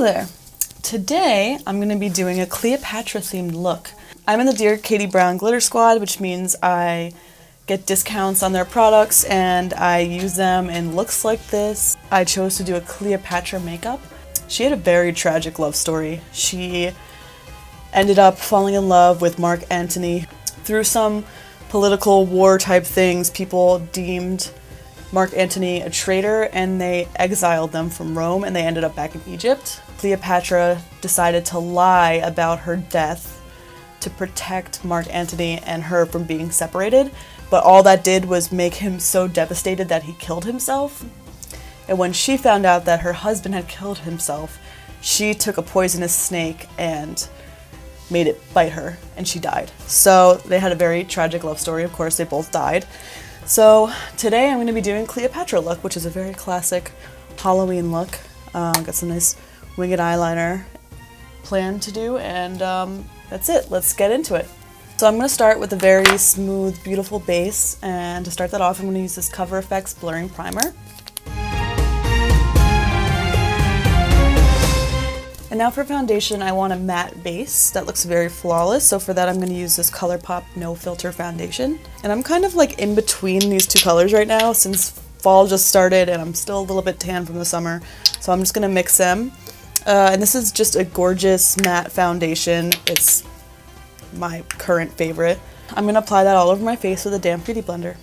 Hello there! Today I'm going to be doing a Cleopatra themed look. I'm in the Dear Katie Brown Glitter Squad, which means I get discounts on their products and I use them in looks like this. I chose to do a Cleopatra makeup. She had a very tragic love story. She ended up falling in love with Mark Antony. Through some political war type things, people deemed Mark Antony a traitor and they exiled them from Rome and they ended up back in Egypt. Cleopatra decided to lie about her death to protect Mark Antony and her from being separated, but all that did was make him so devastated that he killed himself. And when she found out that her husband had killed himself, she took a poisonous snake and made it bite her, and she died. So they had a very tragic love story. Of course, they both died. So today I'm going to be doing Cleopatra look, which is a very classic Halloween look. Got some nice winged eyeliner planned to do, and that's it. Let's get into it. So I'm going to start with a very smooth, beautiful base, and to start that off I'm going to use this CoverFX blurring primer. And now for foundation, I want a matte base that looks very flawless, so for that I'm going to use this Colourpop No Filter foundation. And I'm kind of like in between these two colors right now since fall just started and I'm still a little bit tan from the summer, so I'm just going to mix them. And this is just a gorgeous matte foundation. It's my current favorite. I'm going to apply that all over my face with a damp beauty blender.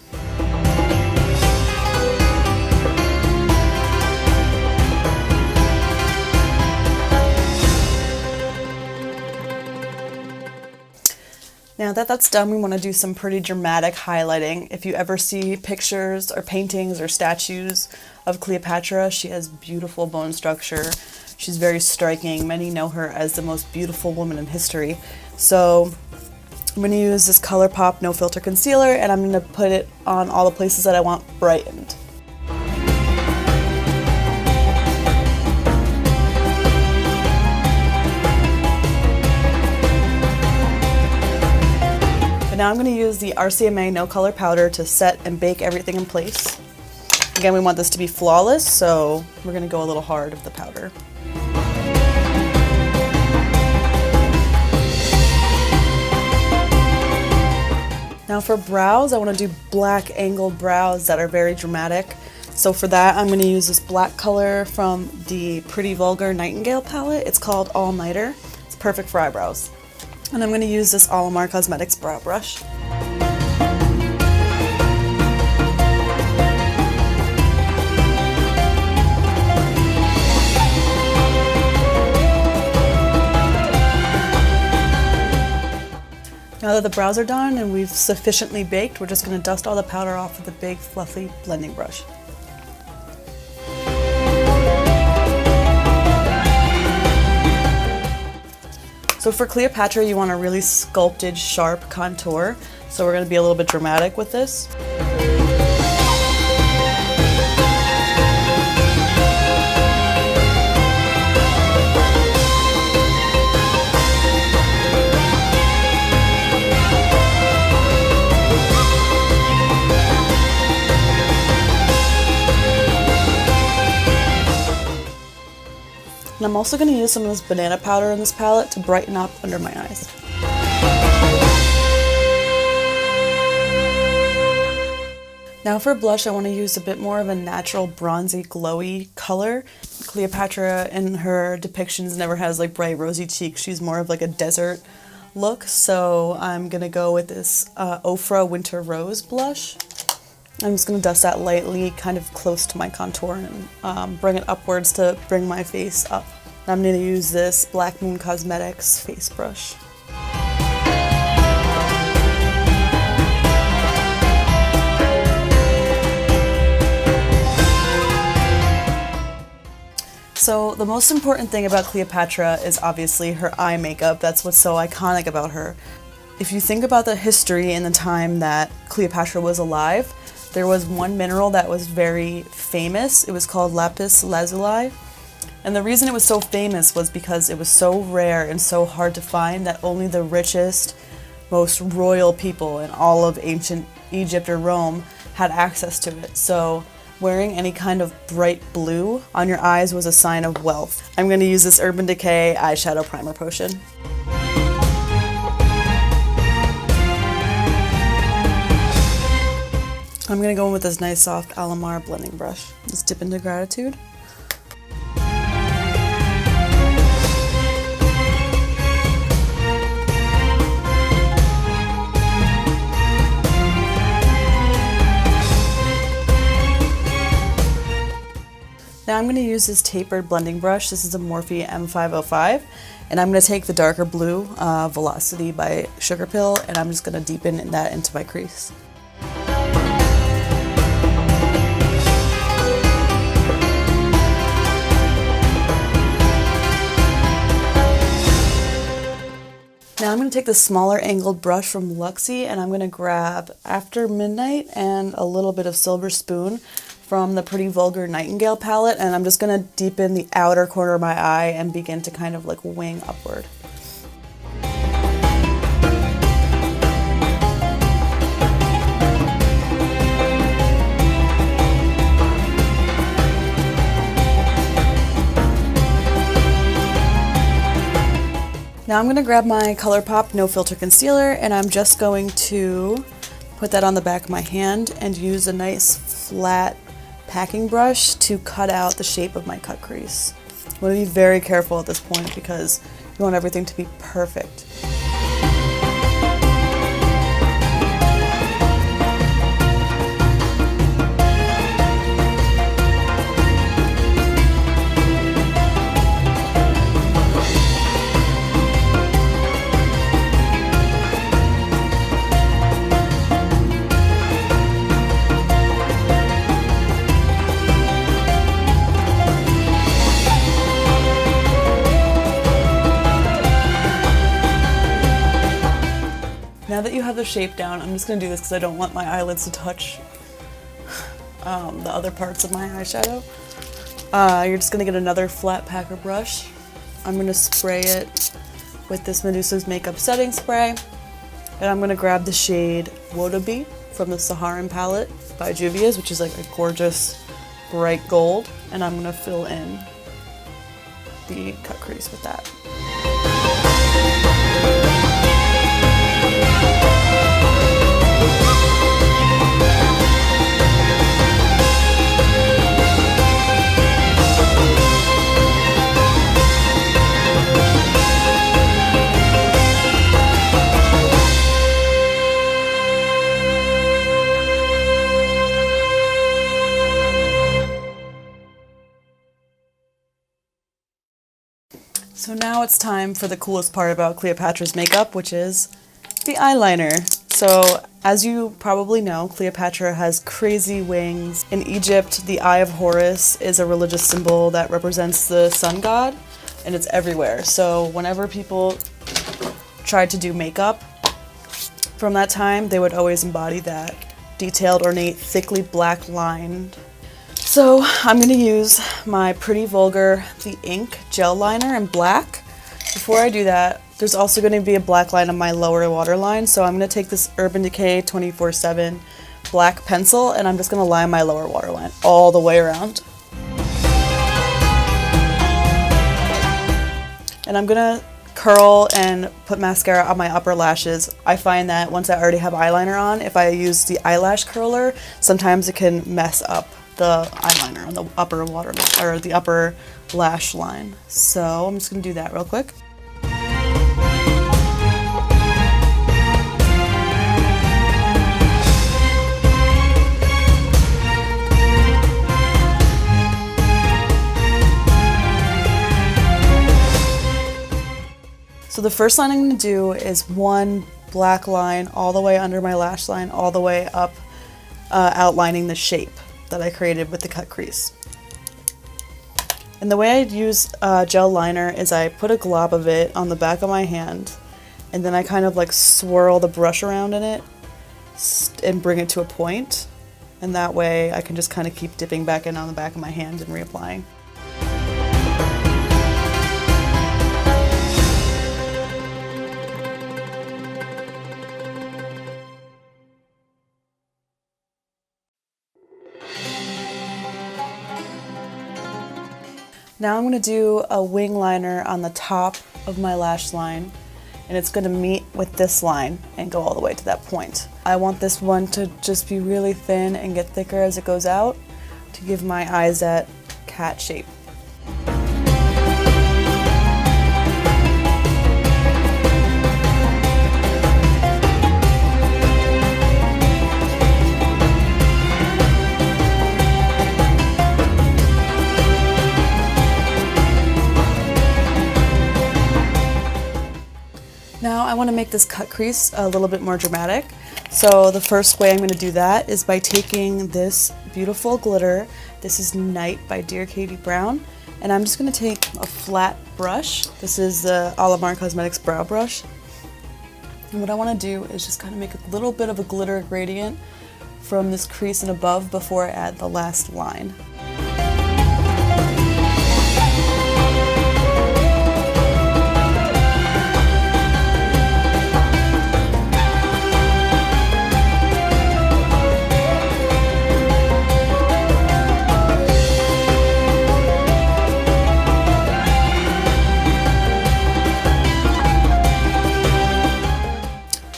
Now that that's done, we want to do some pretty dramatic highlighting. If you ever see pictures or paintings or statues of Cleopatra, she has beautiful bone structure. She's very striking. Many know her as the most beautiful woman in history. So I'm going to use this Colourpop No Filter Concealer and I'm going to put it on all the places that I want brightened. Now I'm going to use the RCMA No Color Powder to set and bake everything in place. Again, we want this to be flawless, so we're going to go a little hard with the powder. Now for brows, I want to do black angled brows that are very dramatic. So for that, I'm going to use this black color from the Pretty Vulgar Nightingale palette. It's called All Nighter. It's perfect for eyebrows. And I'm going to use this Alamar Cosmetics brow brush. Now that the brows are done and we've sufficiently baked, we're just going to dust all the powder off with a big fluffy blending brush. So for Cleopatra, you want a really sculpted, sharp contour. So we're going to be a little bit dramatic with this. And I'm also going to use some of this banana powder in this palette to brighten up under my eyes. Now for blush, I want to use a bit more of a natural bronzy glowy color. Cleopatra in her depictions never has like bright rosy cheeks. She's more of like a desert look. So I'm going to go with this Ofra Winter Rose blush. I'm just going to dust that lightly, kind of close to my contour, and bring it upwards to bring my face up. I'm going to use this Black Moon Cosmetics face brush. So the most important thing about Cleopatra is obviously her eye makeup. That's what's so iconic about her. If you think about the history in the time that Cleopatra was alive, there was one mineral that was very famous. It was called lapis lazuli. And the reason it was so famous was because it was so rare and so hard to find that only the richest, most royal people in all of ancient Egypt or Rome had access to it. So wearing any kind of bright blue on your eyes was a sign of wealth. I'm going to use this Urban Decay eyeshadow primer potion. I'm going to go in with this nice soft Alamar blending brush. Let's dip into Gratitude. Now I'm going to use this tapered blending brush. This is a Morphe M505, and I'm going to take the darker blue, Velocity by Sugarpill, and I'm just going to deepen that into my crease. Now I'm going to take the smaller angled brush from Luxie, and I'm going to grab After Midnight and a little bit of Silver Spoon from the Pretty Vulgar Nightingale palette, and I'm just going to deepen the outer corner of my eye and begin to kind of like wing upward. Now I'm going to grab my Colourpop No Filter Concealer, and I'm just going to put that on the back of my hand and use a nice flat packing brush to cut out the shape of my cut crease. I want to be very careful at this point because you want everything to be perfect. Now that you have the shape down, I'm just going to do this because I don't want my eyelids to touch the other parts of my eyeshadow. You're just going to get another flat packer brush. I'm going to spray it with this Medusa's Makeup Setting Spray. And I'm going to grab the shade Wodabe from the Saharan palette by Juvia's, which is like a gorgeous bright gold. And I'm going to fill in the cut crease with that. So now it's time for the coolest part about Cleopatra's makeup, which is the eyeliner. So as you probably know, Cleopatra has crazy wings. In Egypt, the Eye of Horus is a religious symbol that represents the sun god, and it's everywhere. So whenever people tried to do makeup from that time, they would always embody that detailed, ornate, thickly black line. So I'm going to use my Pretty Vulgar The Ink gel liner in black. Before I do that, there's also going to be a black line on my lower waterline, so I'm going to take this Urban Decay 24/7 black pencil and I'm just going to line my lower waterline all the way around. And I'm going to curl and put mascara on my upper lashes. I find that once I already have eyeliner on, if I use the eyelash curler, sometimes it can mess up the eyeliner on the upper waterline or the upper lash line. So I'm just going to do that real quick. So the first line I'm going to do is one black line all the way under my lash line, all the way up, outlining the shape that I created with the cut crease. And the way I use gel liner is I put a glob of it on the back of my hand, and then I kind of like swirl the brush around in it and bring it to a point. And that way I can just kind of keep dipping back in on the back of my hand and reapplying. Now I'm going to do a wing liner on the top of my lash line, and it's going to meet with this line and go all the way to that point. I want this one to just be really thin and get thicker as it goes out to give my eyes that cat shape. Now I want to make this cut crease a little bit more dramatic. So the first way I'm going to do that is by taking this beautiful glitter. This is Night by Dear Katie Brown. And I'm just going to take a flat brush. This is the Alamar Cosmetics brow brush. And what I want to do is just kind of make a little bit of a glitter gradient from this crease and above before I add the last line.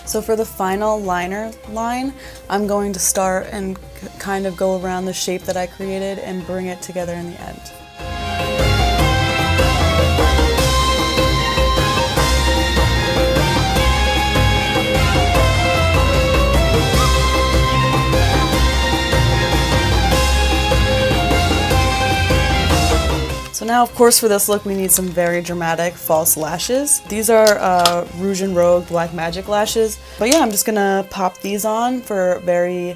So for the final liner line, I'm going to start and kind of go around the shape that I created and bring it together in the end. So now, of course, for this look, we need some very dramatic false lashes. These are Rouge and Rogue Black Magic lashes. But yeah, I'm just gonna pop these on for a very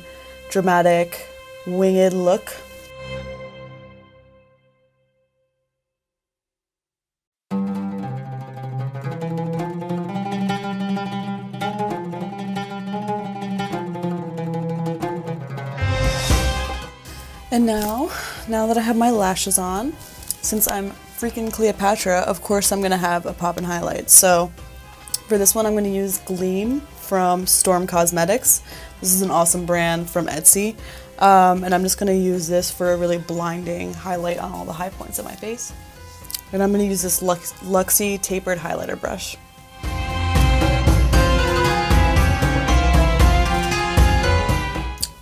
dramatic, winged look. And now that I have my lashes on, since I'm freaking Cleopatra, of course I'm going to have a pop-in highlight. So for this one I'm going to use Gleam from Storm Cosmetics. This is an awesome brand from Etsy. And I'm just going to use this for a really blinding highlight on all the high points of my face. And I'm going to use this Luxie tapered highlighter brush.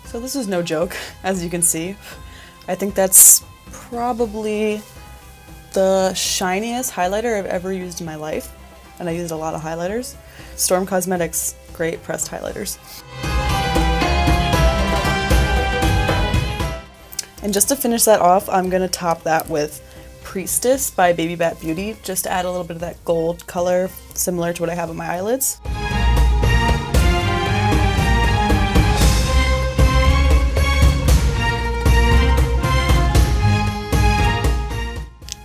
So this is no joke, as you can see. I think that's probably the shiniest highlighter I've ever used in my life, and I used a lot of highlighters. Storm Cosmetics, great pressed highlighters. And just to finish that off, I'm going to top that with Priestess by Baby Bat Beauty, just to add a little bit of that gold color, similar to what I have on my eyelids.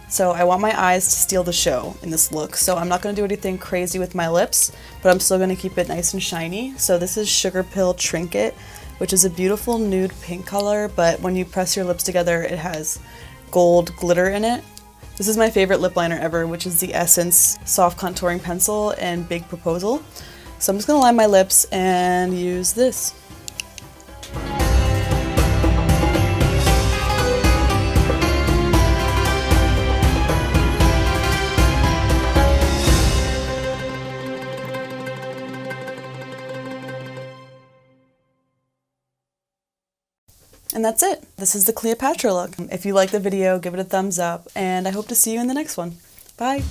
So I want my eyes to steal the show in this look, so I'm not going to do anything crazy with my lips, but I'm still going to keep it nice and shiny. So this is Sugarpill Trinket, which is a beautiful nude pink color, but when you press your lips together, it has gold glitter in it. This is my favorite lip liner ever, which is the Essence Soft Contouring Pencil and Big Proposal. So I'm just going to line my lips and use this. And that's it. This is the Cleopatra look. If you like the video, give it a thumbs up, and I hope to see you in the next one. Bye!